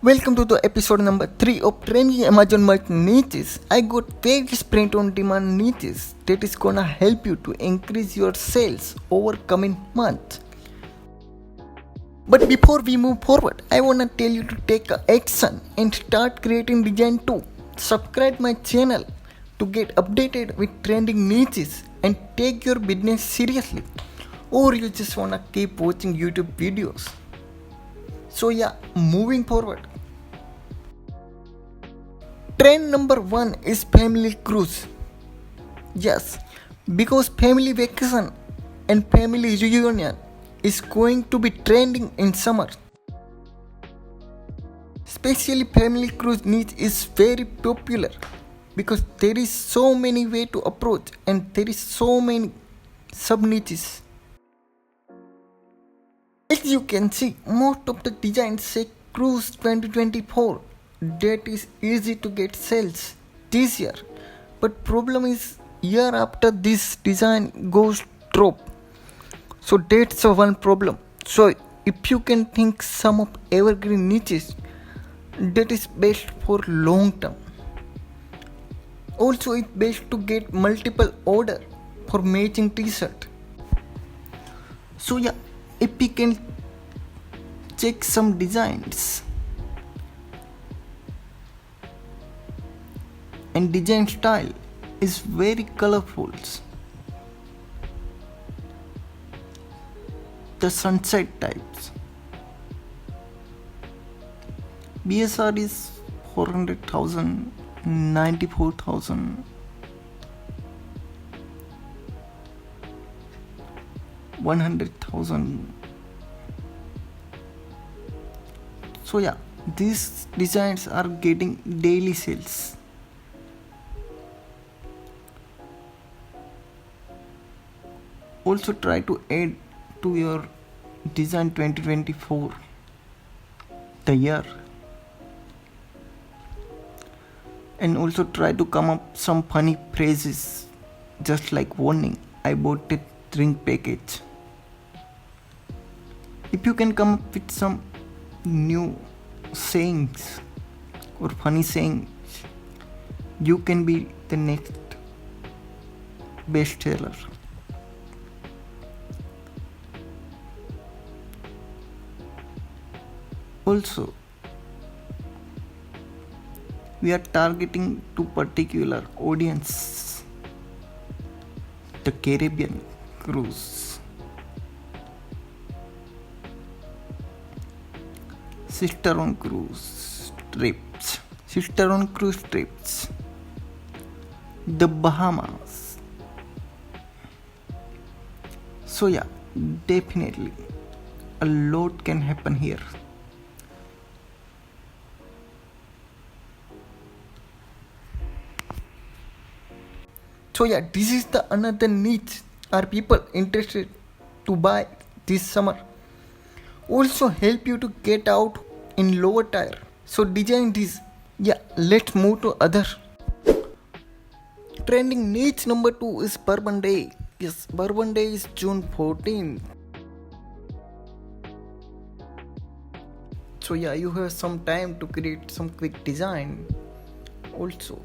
Welcome to the episode number 3 of Training Amazon Merch Niches. I got various print on demand niches that is gonna help you to increase your sales over coming months. But before we move forward, I wanna tell you to take action and start creating design too. Subscribe my channel to get updated with trending niches and take your business seriously. Or you just wanna keep watching YouTube videos. So moving forward. Trend number 1 is family cruise. Yes, because family vacation and family reunion is going to be trending in summer. Especially family cruise niche is very popular because there is so many way to approach and there is so many sub niches. As you can see, most of the designs say Cruise 2024. That is easy to get sales this year. But problem is year after this design goes drop. So that's one problem. So if you can think some of evergreen niches, that is best for long term. Also it's best to get multiple order for matching t-shirt. So if we can check some designs and design style is very colorful. The sunset types. BSR is 400,000, 94,000. 100,000. So these designs are getting daily sales. Also try to add to your design 2024 the year, and also try to come up some funny phrases just like warning, I bought a drink package. If you can come up with some new sayings or funny sayings, you can be the next bestseller. Also, we are targeting to particular audience, the Caribbean cruise, sister on cruise trips, the Bahamas. So definitely a lot can happen here. So this is the another niche. Are people interested to buy this summer? Also help you to get out in lower tier. So design this. Let's move to other. Trending niche number 2 is Bourbon Day. Yes, Bourbon Day is June 14th. So you have some time to create some quick design. Also,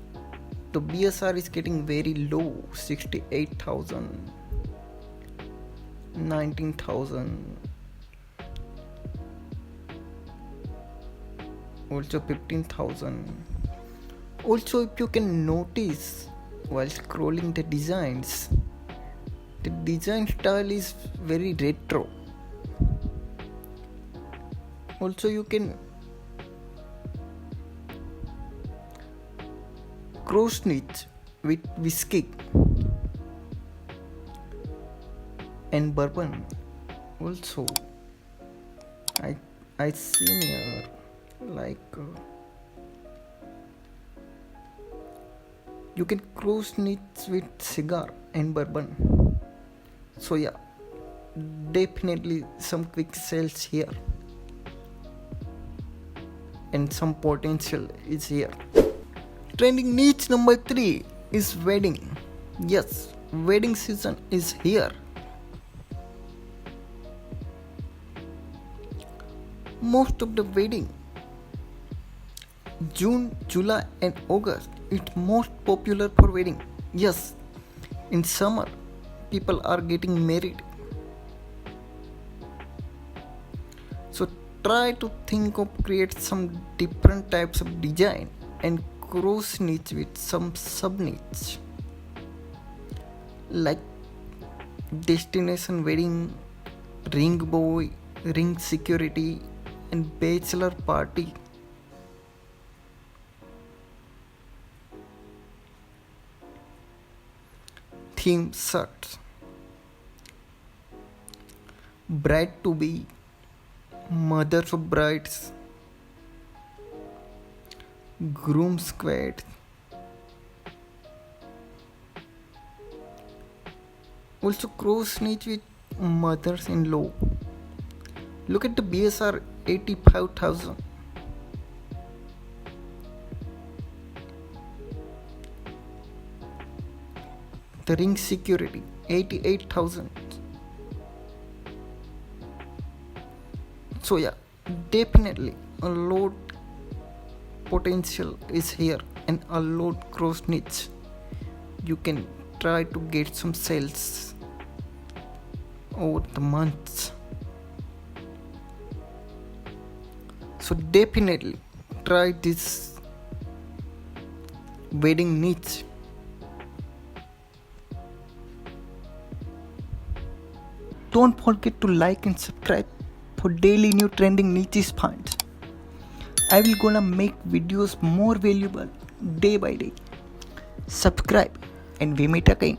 the BSR is getting very low, 68,000, 19,000, also 15,000. Also, if you can notice while scrolling the designs, the design style is very retro. Also, you can cross niche with whiskey and bourbon. Also, I seen here you can cross niche with cigar and bourbon. So definitely some quick sales here and some potential is here. Trending niche number 3 is wedding. Yes, wedding season is here. Most of the wedding June, July, and August, it's most popular for wedding. Yes, in summer, people are getting married. So try to think of create some different types of design and cross niche with some sub niche like destination wedding, ring boy, ring security, and bachelor party. Theme shirts, bride to be, mothers of brides, groom squad. Also cross niche with mothers-in-law. Look at the BSR 85,000. The ring security 88,000. So yeah, definitely a lot potential is here and a lot cross niche. You can try to get some sales over the months. So definitely try this wedding niche. Don't forget to like and subscribe for daily new trending niches finds. I will gonna make videos more valuable day by day. Subscribe and we meet again.